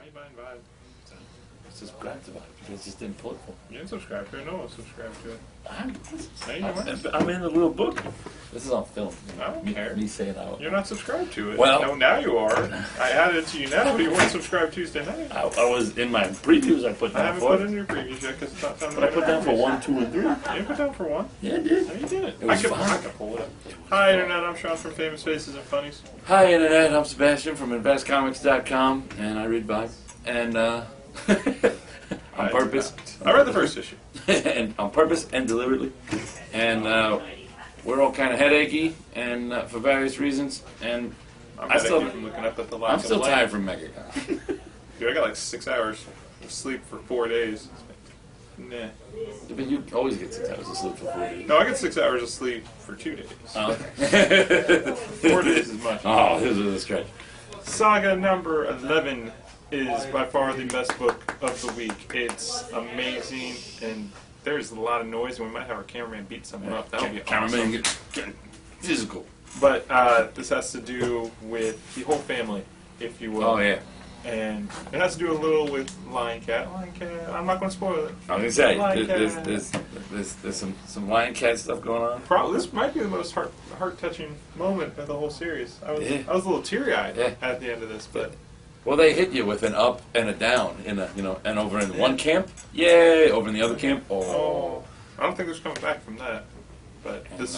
Why are you buying Vibe? Subscribe to Vibe because it's important. You didn't subscribe to it. No one subscribed to it. I'm in the little book. This is on film. I don't care. Me saying out. You're not subscribed to it. Well, no, now you are. I added it to you now, but you weren't subscribed Tuesday night. I was in my previews. I put down I haven't put in your previews yet because it's not time. But I put down for 1, 2, and 3. You didn't put down for 1? Yeah, I did. No, you didn't. It was fun. I can pull it up. Hi, Internet. I'm Shaun from Famous Faces and Funnies. Hi, Internet. I'm Sebastian from InvestComics.com, and I read Vibe. And on purpose. I read the first issue. And on purpose and deliberately. And we're all kind of headachy, and for various reasons. And I'm from looking up at the I'm still tired from MegaCon. Dude, I got like 6 hours of sleep for 4 days. Nah. But you always get 6 hours of sleep for 4 days. No, I get 6 hours of sleep for 2 days. Oh. 4 days is much. Oh, this is a stretch. Saga number 11 is by far the best book of the week. It's amazing, and there's a lot of noise, and we might have our cameraman beat someone up. That would be Cameraman awesome. get physical. But this has to do with the whole family, if you will. Oh, yeah. And it has to do a little with Lion Cat. Lion Cat. I'm not going to spoil it. I was going to say, there's some Lion Cat stuff going on. Probably this might be the most heart-touching moment of the whole series. I was a little teary-eyed at the end of this, but. Well, they hit you with an up and a down and over in one camp, yay! Over in the other camp, oh. I don't think there's coming back from that. But just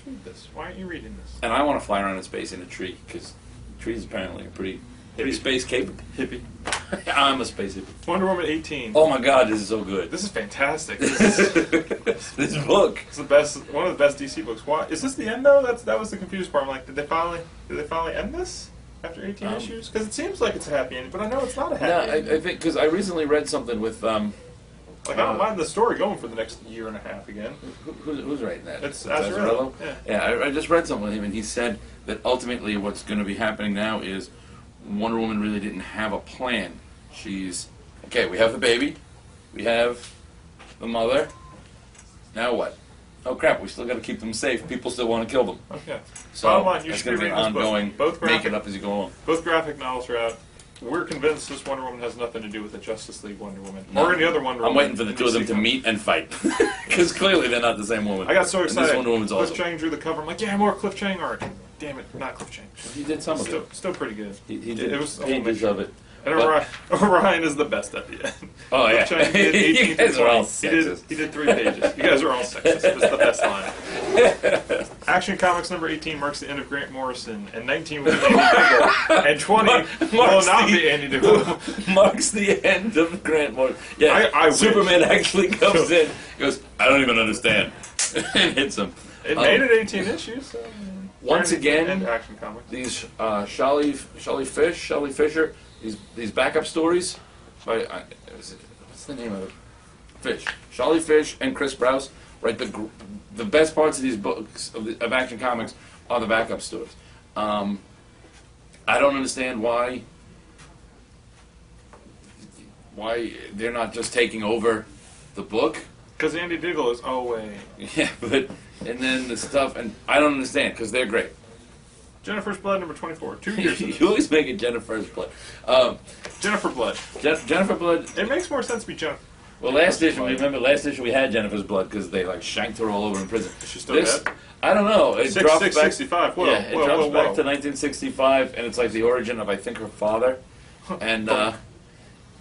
read this. Why aren't you reading this? And I want to fly around in space in a tree because trees apparently are pretty space capable. Hippie. I'm a space hippie. Wonder Woman 18. Oh my God, this is so good. This is fantastic. This book. It's the best. One of the best DC books. Why is this the end though? That was the confused part. I'm like, did they finally end this? After 18 issues? Because it seems like it's a happy ending, but I know it's not a happy ending. I think, because I recently read something with... like, I don't mind the story going for the next year and a half again. Who's writing that? It's Azzarello. Yeah, I just read something with him, and he said that ultimately what's going to be happening now is Wonder Woman really didn't have a plan. She's... Okay, we have the baby. We have the mother. Now what? Oh crap, we still got to keep them safe. People still want to kill them. Okay. So it's going to be an ongoing, make it up as you go along. Both graphic novels are out. We're convinced this Wonder Woman has nothing to do with the Justice League Wonder Woman. Or any other Wonder Woman. I'm waiting for the two of them to meet and fight. Because clearly they're not the same woman. I got so excited. This Wonder Woman's Cliff awesome. Chang drew the cover. I'm like, yeah, more Cliff Chang art. Damn it, not Cliff Chang. He did some of it. Still pretty good. He did it was pages of it. And Orion is the best at the end. Oh, yeah. Chang did 18 you guys are all sexist. He did 3 pages. You guys are all sexist. That's the best line. Action Comics number 18 marks the end of Grant Morrison, and 19 will be Andy Diggle, and 20 will not be Andy Diggle. Marks the end of Grant Morrison. Yeah, Superman actually comes in, goes, I don't even understand, and hits him. It made it 18 issues. So. Once again, Action Comics. These Shelley Fisher, these backup stories by what's the name of it? Fish, Shelley Fish, and Chris Sprouse. Right, the best parts of these books of Action Comics are the backup stories. I don't understand why they're not just taking over the book. Because Andy Diggle is away. Yeah, and then the stuff, and I don't understand because they're great. Jennifer's Blood number 24. 2 years. You always make it Jennifer's Blood. Jennifer Blood. Jennifer Blood. It makes more sense to be Jennifer. Well, last issue we had Jennifer's Blood because they like shanked her all over in prison. Is she still dead? I don't know. It drops back 65. Whoa, it drops back to 1965, and it's like the origin of I think her father, and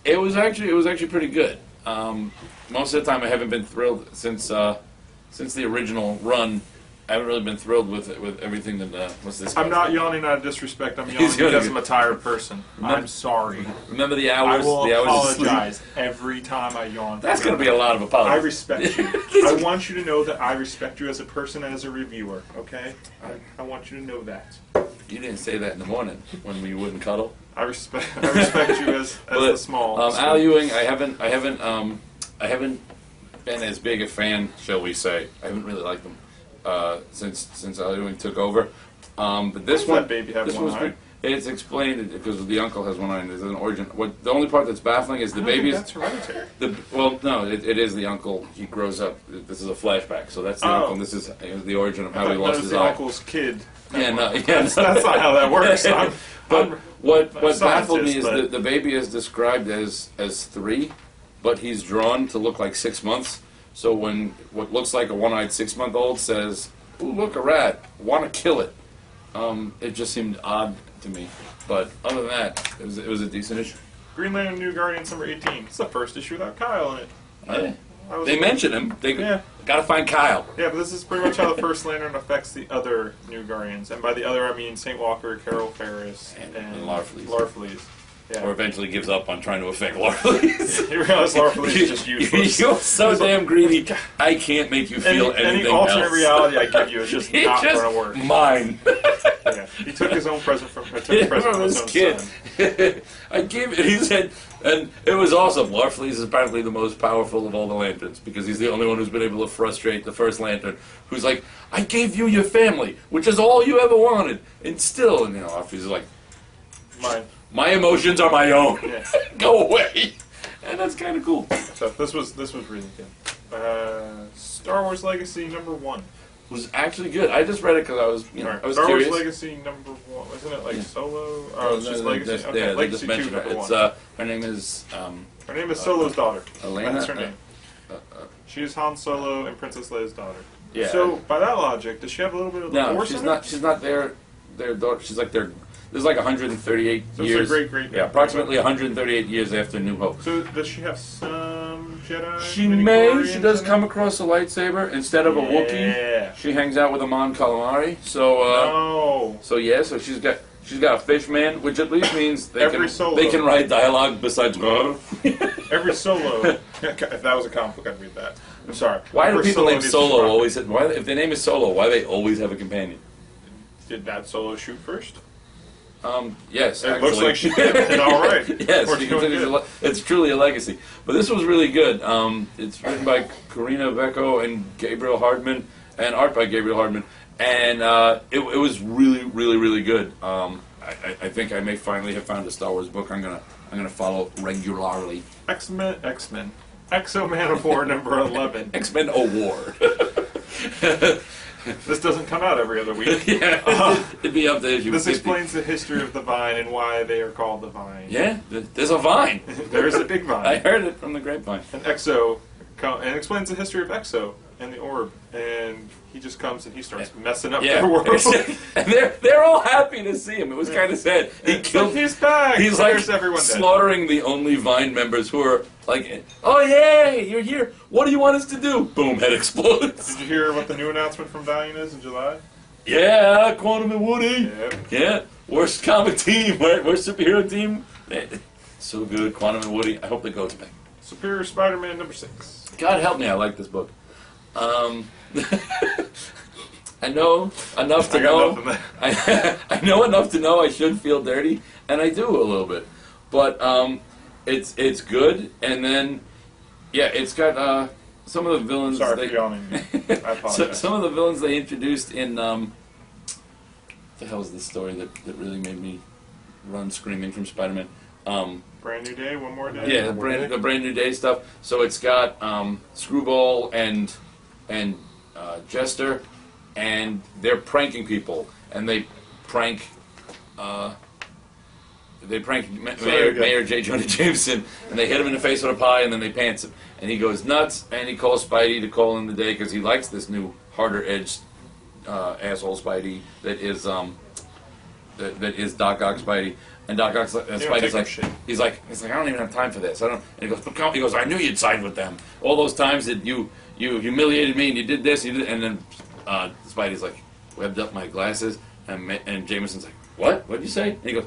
it was actually pretty good. Most of the time, I haven't been thrilled since the original run. I haven't really been thrilled with everything that what's this? I'm not yawning out of disrespect. I'm yawning because I'm a tired person. I'm sorry. Remember the hours? I will the hours apologize every time I yawn. That's going to be a lot of apologies. I respect you. I want you to know that I respect you as a person and as a reviewer. Okay? I want you to know that. You didn't say that in the morning when we wouldn't cuddle. I respect you as a small. Al Ewing, I haven't been as big a fan, shall we say? I haven't really liked them since Al Ewing took over. But this one, It's explained because the uncle has one eye and there's an origin. The only part that's baffling is the baby is... That's hereditary. Well, no, it is the uncle. He grows up. This is a flashback, so that's the uncle. And this is the origin of how he lost his the eye. uncle's kid. That's not how that works. But what baffled me is but... that the baby is described as 3, but he's drawn to look like 6 months. So when what looks like a one-eyed 6-month-old says, "Ooh, look, a rat, want to kill it," it just seemed odd to me. But other than that, it was a decent issue. Green Lantern New Guardians number 18. It's the first issue without Kyle in it. They mention him. They gotta find Kyle. Yeah, but this is pretty much how the first Lantern affects the other New Guardians. And by the other, I mean St. Walker, Carol Ferris, and Larfleeze. Yeah. Or eventually gives up on trying to affect Larfleeze. You realize Larfleeze is just useless. You're so damn greedy. I can't make you feel anything else. Any alternate reality I give you is just not going to work. Mine. Yeah. He took his own present from his own kid. son. I gave it. He said, and it was awesome. Larfleeze is apparently the most powerful of all the lanterns because he's the only one who's been able to frustrate the first lantern, who's like, "I gave you your family, which is all you ever wanted, and still," and Larfleeze is like, "Mine. My emotions are my own. Yeah. Go away." And that's kind of cool. So this was really good. Star Wars Legacy number 1 was actually good. I just read it because I was Star curious. Wars Legacy number 1, wasn't it like Solo? Oh, it's just Legacy. Okay, yeah, Legacy 2 number 1. Her name is Solo's daughter. Elena. That's her name. She is Han Solo and Princess Leia's daughter. Yeah. So by that logic, does she have a little bit of the Force in her? She's not their daughter. She's like their. There's like 138 so years. It's great. Yeah, approximately 138 years after New Hope. So does she have some Jedi? She does come across a lightsaber instead of a Wookiee. She hangs out with a Mon Calamari. So so she's got a fish man, which at least means they can write dialogue besides. Every Solo. If that was a comic book, I'd read that. I'm sorry. Why do people named Solo always? If their name is Solo, why do they always have a companion? Did that Solo shoot first? Yes, it looks like she did. All right. Yes, it's truly a legacy. But this was really good. It's written by Karina Vecco and Gabriel Hardman, and art by Gabriel Hardman, and it was really, really, really good. I think I may finally have found a Star Wars book I'm gonna follow regularly. X-Men, Exo Man of War number 11. X-Men Award. This doesn't come out every other week. Yeah, it'd be up to issue. This explains the history of the vine and why they are called the vine. Yeah, there's a vine. There's a big vine. I heard it from the grapevine. And Exo, and explains the history of Exo and the orb, and he just comes and he starts messing up the world. And they're all happy to see him. It was kind of sad. He's back. He's like everyone slaughtering the only Vine members who are like, "Oh yay, you're here. What do you want us to do?" Boom, head explodes. Did you hear what the new announcement from Valiant is in July? Yeah, Quantum and Woody. Yep. Yeah, worst comic team, worst superhero team. So good, Quantum and Woody. I hope it goes back. Superior Spider-Man number 6. God help me, I like this book. I know enough to know. I know enough to know I should feel dirty, and I do a little bit. But it's good, and then it's got some of the villains. Sorry for yawning. I apologize. Some of the villains they introduced in what the hell is this story that really made me run screaming from Spider-Man? Brand New Day, One More Day. Yeah, the brand new day stuff. So it's got Screwball and Jester, and they're pranking people, and they prank Mayor J. Jonah Jameson, and they hit him in the face with a pie, and then they pants him, and he goes nuts, and he calls Spidey to call in the day because he likes this new harder edged asshole Spidey that is Doc Ock Spidey. And Doc Ock's Spidey's like, he's like, I don't even have time for this. And he goes, I knew you'd side with them. All those times that you humiliated me and you did this, and then Spidey's like, webbed up my glasses, and Jameson's like, what? What'd you say? And he goes,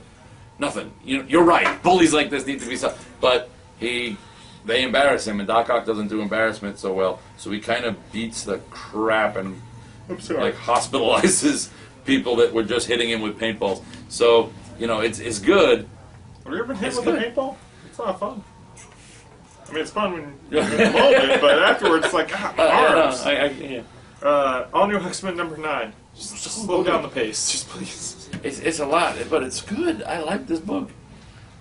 nothing. You're right. Bullies like this need to be stopped. But they embarrass him, and Doc Ock doesn't do embarrassment so well. So he kind of beats the crap and hospitalizes people that were just hitting him with paintballs. So. It's good. Have you ever been hit with a paintball? It's not fun. I mean, it's fun when you're in the moment, but afterwards, it's like, arms. All New X-Men number 9. Just slow down the pace, just please. It's a lot, but it's good. I like this book.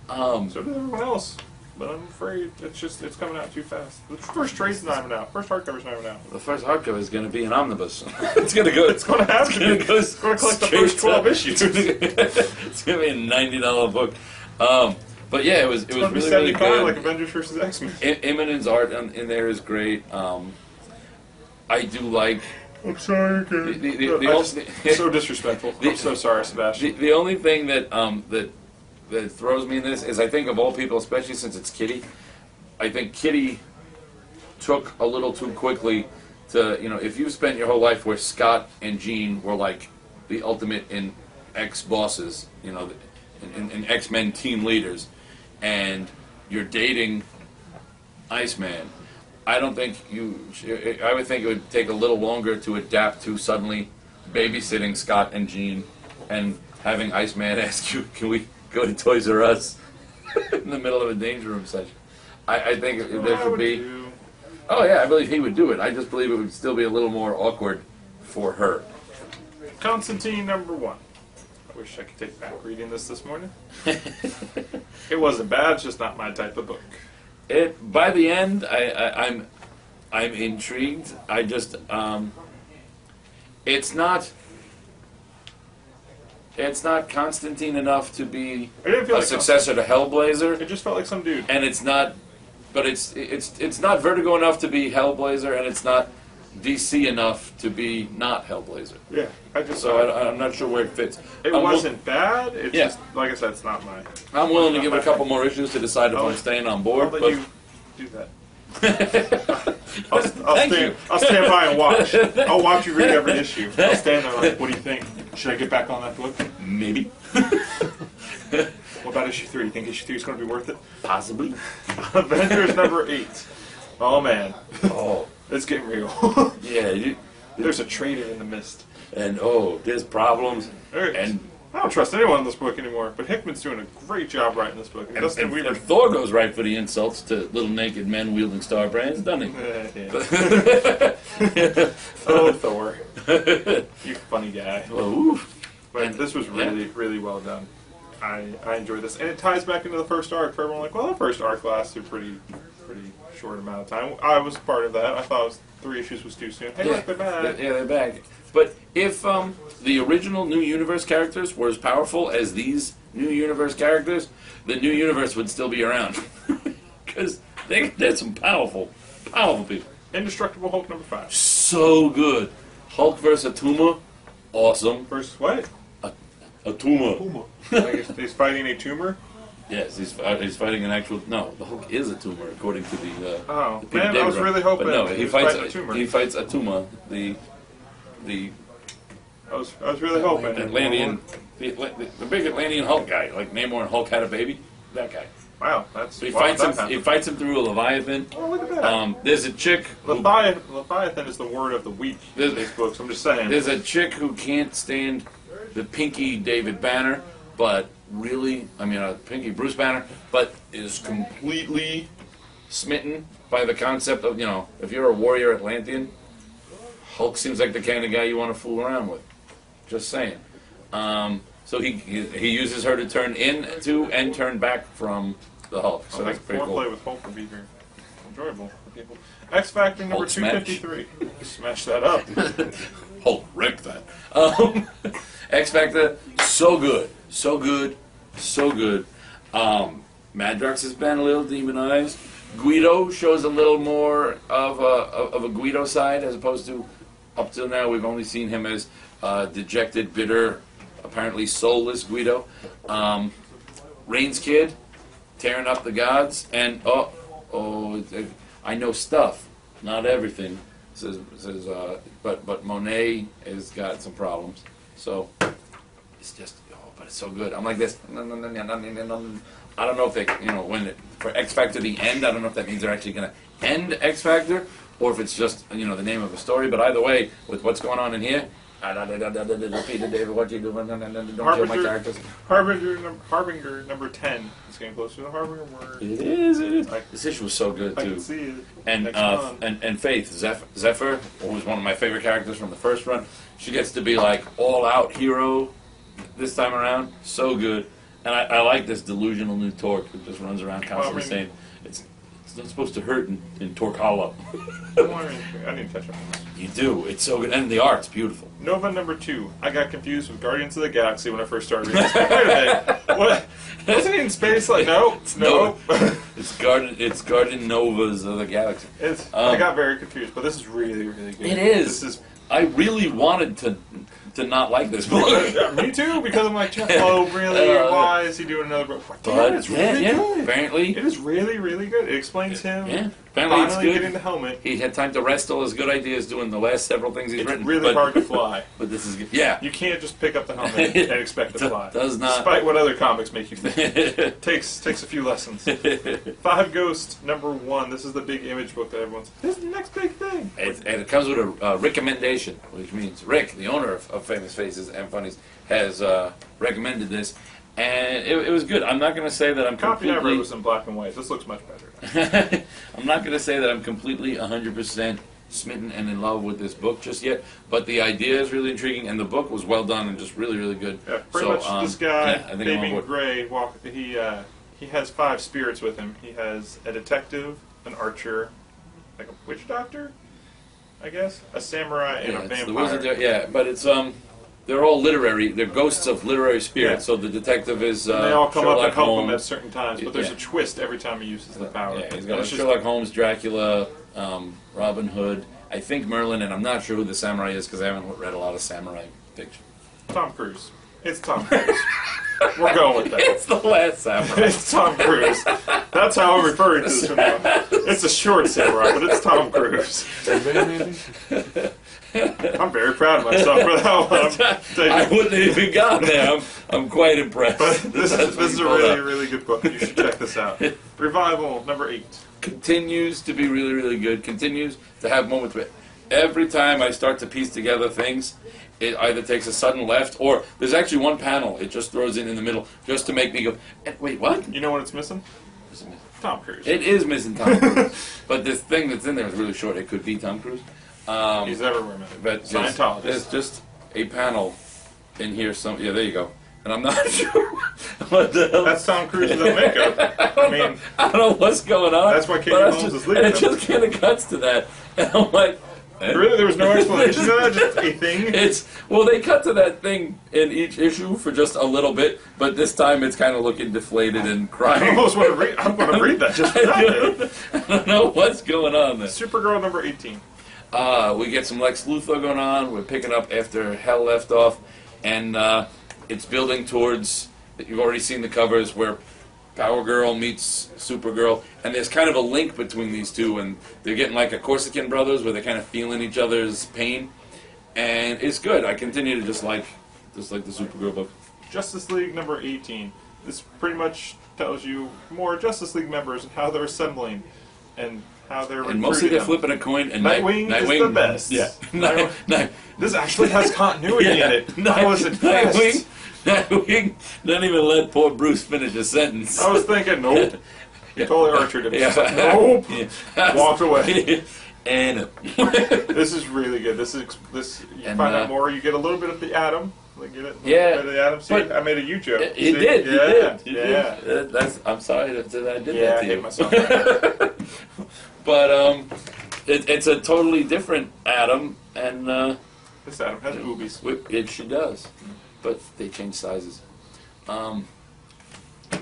So does everyone else. But I'm afraid it's coming out too fast. The first trade's not even out. First hardcover's not even out. The first hardcover is going to be an omnibus. It's going to go. It's going to have to be. It's going to collect the first 12 issues. It's going to be a $90 book. But yeah, it was really, really good. Like Avengers vs. X-Men. Imminent's art in there is great. I do like. I'm sorry, so disrespectful. I'm so sorry, Sebastian. The only thing that throws me in this is I think of all people, especially since it's Kitty, I think Kitty took a little too quickly to, if you spent your whole life where Scott and Jean were like the ultimate in ex-bosses, in X-Men team leaders, and you're dating Iceman, I don't think I would think it would take a little longer to adapt to suddenly babysitting Scott and Jean and having Iceman ask you, can we go to Toys R Us in the middle of a Danger Room session. I think there should be... Oh yeah, I believe he would do it. I just believe it would still be a little more awkward for her. Constantine #1. I wish I could take back reading this morning. It wasn't bad, it's just not my type of book. By the end, I'm intrigued. I just it's not Constantine enough to be a successor to Hellblazer. It just felt like some dude. And it's not, but it's not Vertigo enough to be Hellblazer, and it's not DC enough to be not Hellblazer. Yeah, I'm not sure where it fits. It wasn't bad. It's just, like I said, it's not mine. I'm willing to give it a couple more issues to decide if I'm staying on board. I'll let you do that. I'll stand by and watch. I'll watch you read every issue. I'll stand there like, what do you think? Should I get back on that book? Maybe. What about issue 3? You think issue 3 is going to be worth it? Possibly. Avengers #8. Oh man. Oh. It's getting real. Yeah. There's a traitor in the mist. And there's problems. And I don't trust anyone in this book anymore, but Hickman's doing a great job writing this book. And Thor goes right for the insults to little naked men wielding star brands, doesn't he? Oh, Thor. You funny guy. Oh, but this was really, really well done. I enjoyed this. And it ties back into the first arc. For everyone, the first arc lasted pretty short amount of time. I was part of that. I thought 3 issues was too soon. Hey, look, they're back. Yeah, they're back. But if the original New Universe characters were as powerful as these New Universe characters, the New Universe would still be around. Because they're some powerful people. Indestructible Hulk #5. So good. Hulk versus Atuma, awesome. Versus what? Atuma. He's fighting a tumor? Yes, he's fighting an actual... No, the Hulk is a tumor, according to the... I was really hoping he fights a tumor. He fights Atuma, the I was really hoping. Atlantean... The big Atlantean Hulk guy, like Namor and Hulk had a baby. That guy. Wow, that's... So he fights him through a Leviathan. Oh, look at that. There's a chick... Leviathan is the word of the week in these books, I'm just saying. There's a chick who can't stand the Pinky David Banner, but really, Pinky Bruce Banner, but is completely smitten by the concept of, if you're a warrior Atlantean, Hulk seems like the kind of guy you want to fool around with. Just saying. So he uses her to turn into and turn back from the Hulk. So that's pretty cool. Foreplay with Hulk would be very enjoyable for people. X Factor #253. Smash that up. Hulk wrecked that. X Factor, so good. Madrox has been a little demonized. Guido shows a little more of a Guido side, as opposed to up till now we've only seen him as dejected, bitter, apparently soulless Guido. Rain's Kid tearing up the gods, and I know stuff, not everything. Says but Monet has got some problems. So it's just, but it's so good. I'm like this. I don't know if they, for X Factor the end, I don't know if that means they're actually going to end X Factor, or if it's just, the name of a story. But either way, with what's going on in here, Peter David, what you doing? Don't kill my characters. Harbinger #10. It's getting closer to the Harbinger word. It is. This issue was so good too. I can see it. And Faith Zephyr, who was one of my favorite characters from the first run, she gets to be like all out hero this time around, so good. And I like this delusional new Torque who just runs around constantly saying it's not supposed to hurt in Torque Hollow. I need to catch up on this. You do. It's so good. And the art's beautiful. Nova number 2. I got confused with Guardians of the Galaxy when I first started reading this. Wait a minute. What? Wasn't he in space? Like, no. It's Guardian Novas of the Galaxy. I got very confused, but this is really, really good. It is. I really wanted to not like this book. Yeah, me too, because I'm like, Jeff Loeb, really? Why is he doing another book? But it's really good. Apparently. It is really, really good. It explains him. Yeah. Apparently it's good. Getting the helmet. He had time to rest all his good ideas doing the last several things he's written. It's really hard to fly. But this is good. Yeah. You can't just pick up the helmet and expect to fly. Does not. Despite what other comics make you think. takes a few lessons. 5 Ghosts, number 1. This is the big Image book that everyone's... This is the next big thing. And it comes with a recommendation, which means Rick, the owner of Famous Faces and Funnies, has recommended this. And it was good. I'm not going to say that I'm completely... Copy I read was in black and white. This looks much better. I'm not going to say that I'm completely 100% smitten and in love with this book just yet, but the idea is really intriguing, and the book was well done and just really, really good. Yeah, pretty much this guy, Damien Gray, he has 5 spirits with him. He has a detective, an archer, like a witch doctor, I guess, a samurai, and a vampire. The wizard, but it's they're all literary. They're ghosts of literary spirits. So the detective is and they all come Sherlock up and help Holmes. him at certain times, but there's a twist every time he uses the power. Yeah, he's got Sherlock Holmes, Dracula, Robin Hood, I think Merlin, and I'm not sure who the samurai is because I haven't read a lot of samurai fiction. Tom Cruise. It's Tom Cruise. We're going with that. It's the last samurai. It's Tom Cruise. That's how I'm referring to this from now. It's a short samurai, but it's Tom Cruise. I'm very proud of myself for that one. I wouldn't have even gotten there. I'm quite impressed. But this is a really, really good book. You should check this out. Revival, number 8. Continues to be really, really good. Continues to have moments where every time I start to piece together things, it either takes a sudden left or there's actually one panel it just throws in the middle just to make me go, wait, what? You know what it's missing? Tom Cruise. It is missing Tom Cruise. But this thing that's in there is really short. It could be Tom Cruise. He's everywhere, man. But Scientologist. There's just a panel in here. Yeah, there you go. And I'm not sure what the hell. That's Tom Cruise without makeup. I mean, I don't know what's going on. That's why Katie Holmes is leaving. And it just kind of cuts to that. And I'm like, really? There was no explanation of that? Just a thing? Well, they cut to that thing in each issue for just a little bit, but this time it's kind of looking deflated and crying. I almost want to read. I'm going to read that just for that. I don't know what's going on there. Supergirl number 18. We get some Lex Luthor going on. We're picking up after Hell left off, and it's building towards. You've already seen the covers where Power Girl meets Supergirl, and there's kind of a link between these two, and they're getting like a Corsican brothers where they're kind of feeling each other's pain, and it's good. I continue to just like the Supergirl book. Justice League number 18. This pretty much tells you more Justice League members and how they're assembling and how they're recruiting. And mostly they're flipping a coin. And Nightwing is the best. Yeah. This actually has continuity in it. I was impressed. Nightwing don't even let poor Bruce finish a sentence. I was thinking, nope. He totally archered him. Nope. Yeah. Walked away. And this is really good. This you find out more. You get a little bit of the Atom. Like, get it? Yeah. The Atom. See, I made a you joke. You did. Yeah. You did. I'm sorry that I did that to you. I hate myself. But it's a totally different Atom, and this Atom has boobies. She does, but they change sizes.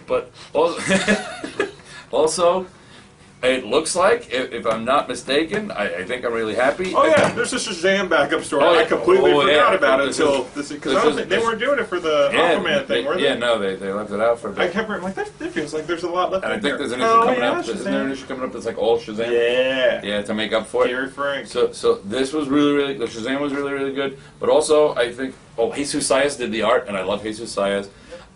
But also, it looks like, if I'm not mistaken, I think I'm really happy. Oh yeah, there's a Shazam backup story. I completely forgot about it until this because I don't think they weren't doing it for the Aquaman thing, were they? Yeah, no, they left it out for a bit. I kept like that feels like there's a lot left. And I think there's an issue coming up. Isn't there an issue coming up that's like all Shazam? Yeah, to make up for it. Gary Frank. So this was really the Shazam was really good. But also I think Jesus Sayas did the art, and I love Jesus Sayas.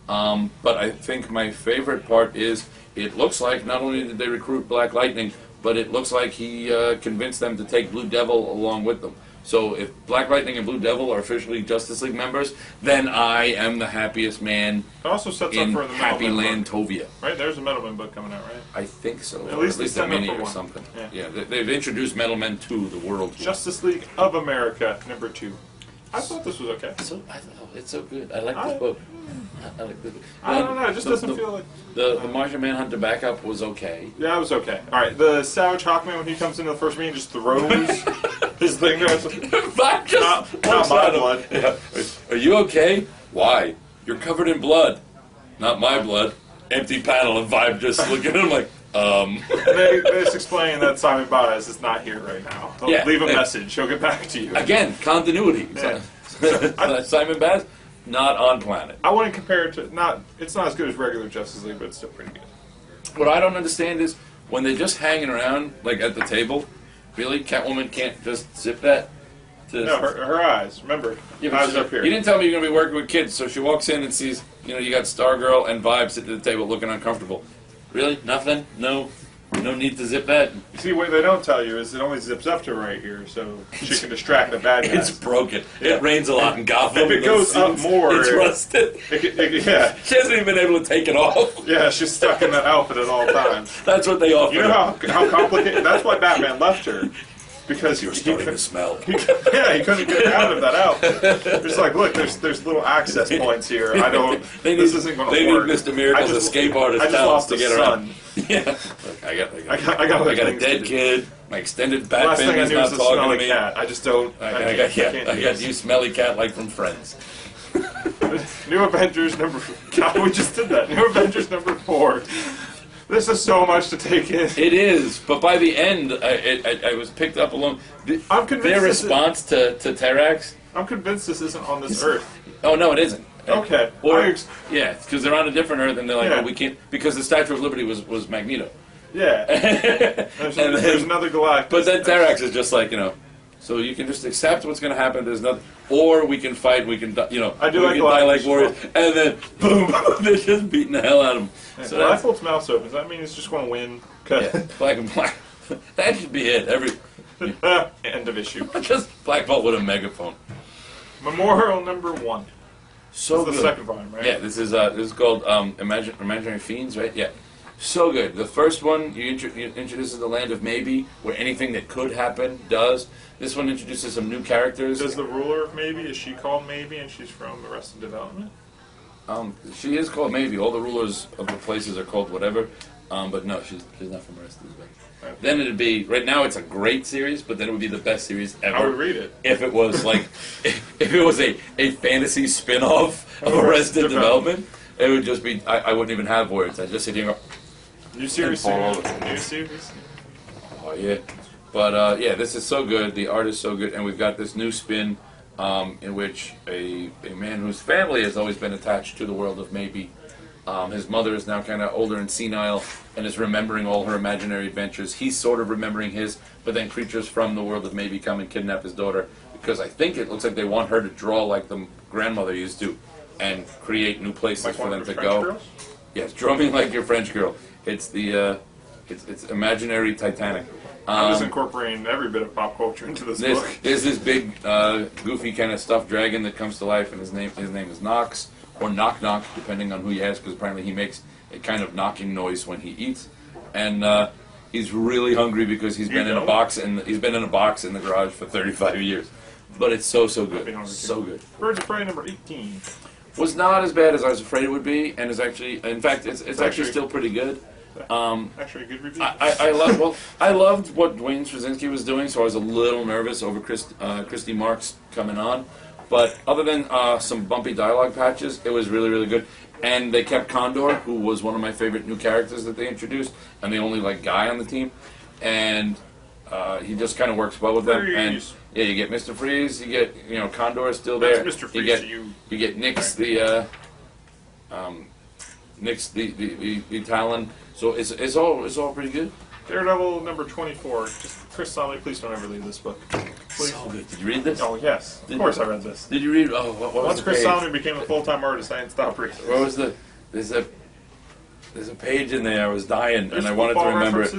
But I think my favorite part is it looks like not only did they recruit Black Lightning, but it looks like he convinced them to take Blue Devil along with them. So if Black Lightning and Blue Devil are officially Justice League members, then I am the happiest man it also sets in up for the Happy Landtovia. Right, there's a Metal Men book coming out, right? I think so. At least a mini or one. something. Yeah, they've introduced Metal Men to the world. Justice League of America, number 2. I thought this was okay. It's so good. I like this book. I like this book. I don't know. It just doesn't feel like the Martian Manhunter backup was okay. Yeah, it was okay. All right, the Savage Hawkman when he comes into the first meeting just throws his thing there. Not my blood. Yeah. Are you okay? Why? You're covered in blood. Not my blood. Empty panel and Vibe just looking at him like, They just explain that Simon Biles is not here right now. He'll leave a message. He'll get back to you. Again, continuity. Yeah. Simon Baz, not on planet. I wouldn't compare it to it's not as good as regular Justice League, but it's still pretty good. What I don't understand is when they're just hanging around like at the table, really, Catwoman can't just zip that. No, her eyes. Remember, eyes up here. You didn't tell me you're going to be working with kids, so she walks in and sees, you got Stargirl and Vibe sitting at the table looking uncomfortable. Really? Nothing? No need to zip that? See, what they don't tell you is it only zips up to right here, so she can distract the bad guys. It's broken. Yeah. It rains a lot in Gotham. If it goes up more, it's rusted. Yeah. She hasn't even been able to take it off. Yeah, she's stuck in that outfit at all times. That's what they offer. You know how complicated... That's why Batman left her. Because you're starting to smell. He couldn't get out of that outfit. It's like, look, there's little access points here. This isn't going to work. They need Mr. Miracle's escape artist I just lost to get around. Yeah. Look, I got a dead kid. My extended bat family's not talking to me. Cat. I just don't. I got you, smelly cat, like from Friends. New Avengers number. God, we just did that. New Avengers number 4. This is so much to take in. It is, but by the end, I was picked up along. I'm convinced their response to Terrax. I'm convinced this isn't on this Earth. Oh no, it isn't. Okay. Yeah, because they're on a different Earth, and they're like, oh, we can't because the Statue of Liberty was Magneto. Yeah. There's another Galactus. But then Terrax is just like, so you can just accept what's going to happen. There's nothing, or we can fight. We can, I do we like can die like Galactus. warriors, and then boom, they're just beating the hell out of him. Yeah, So Black Bolt's mouth opens. That means he's just going to win. Yeah, Black and Black. That should be it. End of issue. Just Black Bolt with a megaphone. Memorial number 1. So this is the second volume, right? Yeah, this is called Imaginary Fiends, right? Yeah. So good. The first one, you introduces the land of maybe, where anything that could happen does. This one introduces some new characters. Does the ruler of maybe, is she called maybe and she's from Arrested Development? She is called maybe. All the rulers of the places are called whatever. But no, she's not from Arrested Development. Okay. Then it'd be, right now it's a great series, but then it would be the best series ever. I would read it. If it was like, if it was a fantasy spin-off of Arrested Development, it would just be, I wouldn't even have words. I'd just sit here and go, New series soon. New series. Oh yeah, but yeah, this is so good. The art is so good, and we've got this new spin in which a man whose family has always been attached to the world of maybe. His mother is now kind of older and senile, and is remembering all her imaginary adventures. He's sort of remembering his, but then creatures from the world of maybe come and kidnap his daughter because I think it looks like they want her to draw like the grandmother used to, and create new places for them to go. Girls? Yes, drumming like your French girl. It's the it's imaginary Titanic. I'm just incorporating every bit of pop culture into this book. There's this big, goofy kind of stuffed dragon that comes to life, and his name is Nox, or Knock Knock, depending on who you ask, because apparently he makes a kind of knocking noise when he eats, and he's really hungry because he's been in a box in the garage for 35 years. But it's so good, so good. Birds of Prey number 18 was not as bad as I was afraid it would be, and is actually, in fact, it's actually still pretty good. Actually, a good review. I loved what Dwayne Straczynski was doing, so I was a little nervous over Christy Marks coming on. But other than some bumpy dialogue patches, it was really, really good. And they kept Condor, who was one of my favorite new characters that they introduced, and the only guy on the team, and he just kind of works well with them. And yeah, you get Mr. Freeze, you get Condor is still there. That's Mr. Freeze. You get Nyx the Talon. So it's all pretty good. Daredevil number 24. Just Chris Somley, please don't ever leave this book. Please. So good. Did you read this? Oh yes, of course I read this. Did you read? Oh, what was Once the Chris page? Somley became a full-time artist, I didn't stop reading. What was the? There's a page in there. I was dying, and I wanted to remember it.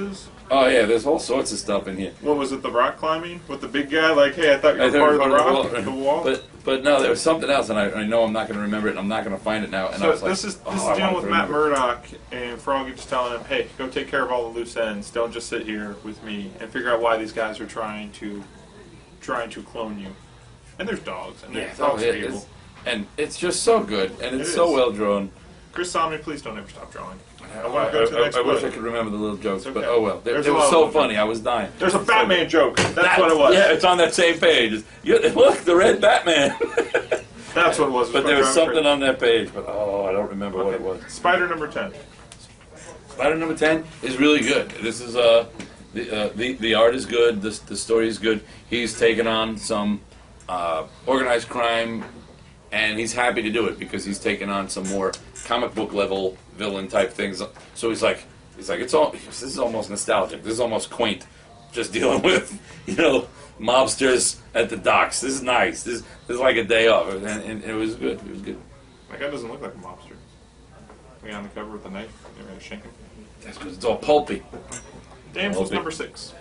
Oh yeah, there's all sorts of stuff in here. What was it? The rock climbing with the big guy? Like, hey, I thought you were part of the rock, the wall. But no, there was something else, and I know I'm not going to remember it, and I'm not going to find it now. And so I was this is dealing with Matt Murdock, and Froggy just telling him, hey, go take care of all the loose ends. Don't just sit here with me, and figure out why these guys are trying to clone you. And there's dogs. And Yeah, dogs are evil. And it's just so good, and it's It so is. well drawn. Chris Somney, please don't ever stop drawing. I I wish I could remember the little jokes, It's but okay. oh well. They There's were a lot so of funny. I was dying. There's a Batman joke. That's what it was. Yeah, it's on that same page. Look, the red Batman. That's what it was. But there was something on that page, but I don't remember what it was. Spider number 10. Spider number 10 is really good. This is the art is good. The story is good. He's taken on some organized crime, and he's happy to do it because he's taken on some more comic book level villain type things. So he's like this is almost nostalgic. This is almost quaint, just dealing with mobsters at the docks. This is nice. This is like a day off, and it was good. It was good. That guy doesn't look like a mobster. The guy on the cover with the knife. They're going to shank him. That's because it's all pulpy. Damsel's number 6.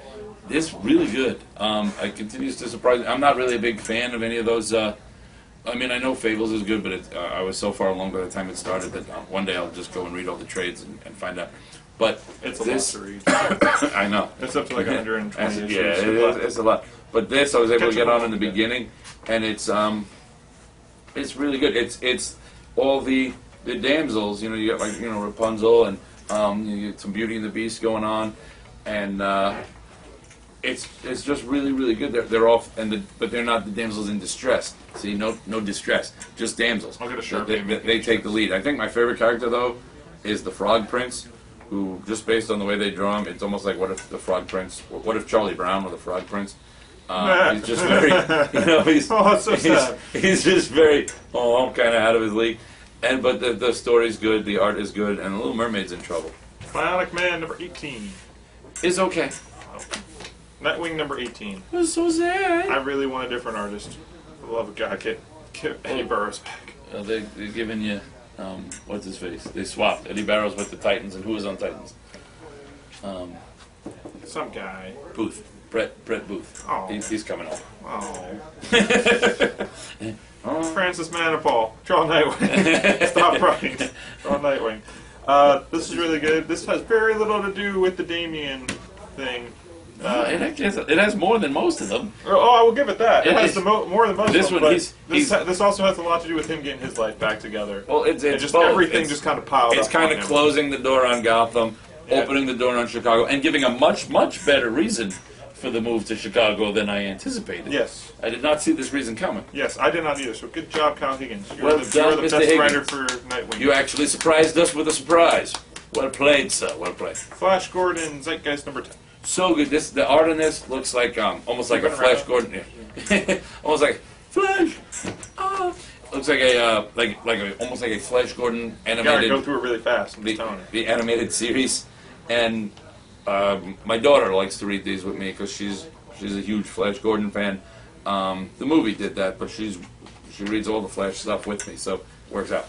It's really good. It continues to surprise me. I'm not really a big fan of any of those. I mean, I know Fables is good, but I was so far along by the time it started that one day I'll just go and read all the trades and find out. But It's a lot to read. I know. It's up to like 120 issues. Yeah, it's a lot. But this I was able to get on in the Yeah. beginning, and it's really good. It's all the damsels. You get like Rapunzel and you get some Beauty and the Beast going on, and it's just really really good. They're off but they're not the damsels in distress. See, no distress, just damsels. I'll get a shirt. They take the lead. I think my favorite character though is the Frog Prince, who just based on the way they draw him, it's almost like what if the Frog Prince, what if Charlie Brown were the Frog Prince? He's just very, he's that's so sad. he's just very kind of out of his league. But the story's good, the art is good, and the Little Mermaid's in trouble. Bionic Man number 18. It's okay. Nightwing number 18. It's so sad. I really want a different artist. For the love of God, get Eddie Burroughs back. They're giving you, what's his face? They swapped Eddie Barrows with the Titans, and who was on Titans? Some guy. Booth. Brett Booth. Oh. He's coming on. Oh. Francis Manipal. Draw Nightwing. Stop writing. Draw Nightwing. This is really good. This has very little to do with the Damien thing. It has more than most of them. Oh, I will give it that. It has more than most this of them. one, But this also has a lot to do with him getting his life back together. Well, it's just both. everything just kind of piled up. It's kind of closing the door on Gotham, opening the door on Chicago, and giving a much better reason for the move to Chicago than I anticipated. Yes. I did not see this reason coming. Yes, I did not either. So good job, Kyle Higgins. You're Well the done, best Mr. Higgins. writer for Nightwing. You actually surprised us with a surprise. Well played, sir. Well played. Flash Gordon, Zeitgeist number 10. So good. The art in this looks like almost like a Flash Gordon. Yeah. Almost like Flash. Looks like almost like a Flash Gordon You gotta animated. go through it really fast. I'm just telling you. The animated series, and my daughter likes to read these with me because she's a huge Flash Gordon fan. The movie did that, but she reads all the Flash stuff with me, so it works out.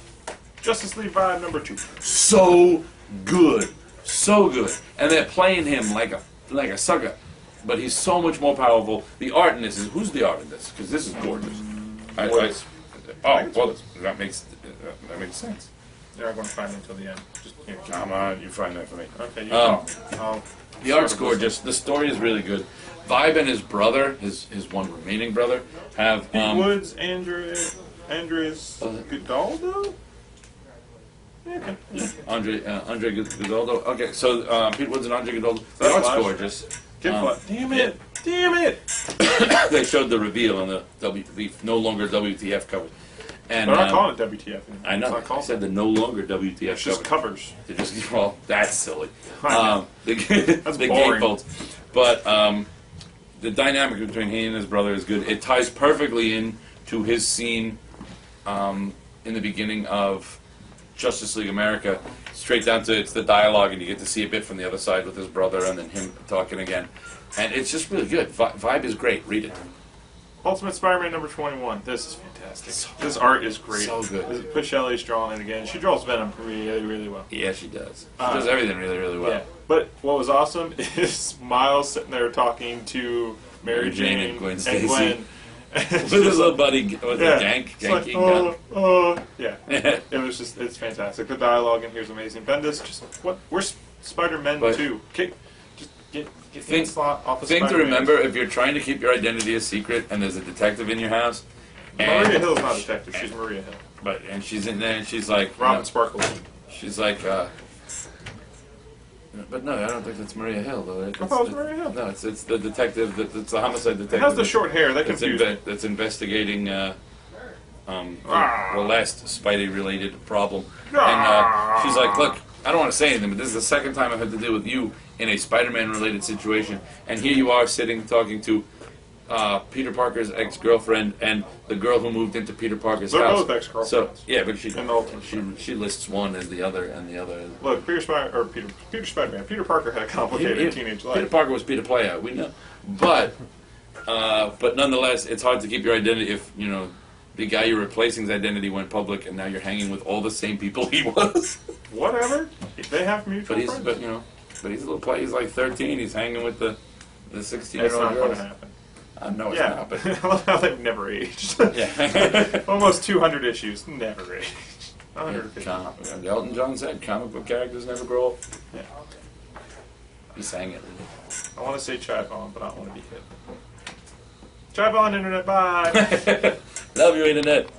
Justice League Vibe number 2. So good, and they're playing him like a sucker, but he's so much more powerful. The art in this is who's the art in this? Because this is gorgeous. That makes sense. They're not going to find it until the end. Just here. Come on, you find that for me. Okay, you talk. The art's gorgeous. The story is really good. Vibe and his brother, his one remaining brother, have Pete Woods, Andres Godaldo? Yeah, okay. Andre Godaldo. Okay, so Pete Woods and Andre Godaldo. The art's gorgeous. Damn it! They showed the reveal on the no longer WTF covers. And They're not calling it WTF anymore. I know. I said the no longer WTF It's just covers. They're just, well, that's silly. That's the boring. gatefolds. But the dynamic between he and his brother is good. It ties perfectly in to his scene in the beginning of Justice League America. Straight down to it's the dialogue, and you get to see a bit from the other side with his brother, and then him talking again. And it's just really good. Vibe is great. Read it. Ultimate Spider-Man number 21. This is fantastic. This art is great. So good. Piccioni's drawing it again. She draws Venom really, really well. Yeah, she does. She does everything really, really well. Yeah. But what was awesome is Miles sitting there talking to Mary Jane and Gwen and Stacy. Gwen. With his little buddy, with the Ganky gun. Yeah. It's fantastic. The dialogue in here is amazing. Bendis, where's Spider-Man 2? Just get the slot off of Thing to Spider-Man. remember, if you're trying to keep your identity a secret and there's a detective in your house, And Maria Hill's not a detective. She's Maria Hill. But and she's in there, and she's like Robin Sparkle. She's like. But no, I don't think it's Maria Hill though. I thought it was Maria Hill. No, it's the detective. It's the homicide detective. It has the short hair. That confused me. That's investigating the last Spidey-related problem. And she's like, "Look, I don't want to say anything, but this is the second time I've had to deal with you in a Spider-Man-related situation, and here you are sitting talking to Peter Parker's ex-girlfriend and the girl who moved into Peter Parker's house." They're both ex-girlfriends. So yeah, but she she lists one as the other, and the other is... Look, Peter Spider-Man. Peter Parker had a complicated teenage life. Peter Parker was Peter Playout, we know, but nonetheless, it's hard to keep your identity if the guy you're replacing's identity went public, and now you're hanging with all the same people he was. Whatever. If they have mutual friends. But he's a little play. He's like 13. He's hanging with the 16-year-old It's not girls. going to happen. I know it's not, but... I love how they've never aged. Yeah. Almost 200 issues, never aged. 150. Elton John said comic book characters never grow old. Yeah. He sang it. I want to say Chad Vaughn, but I don't want to be hit. Chad Vaughn, Internet, bye! Love you, Internet.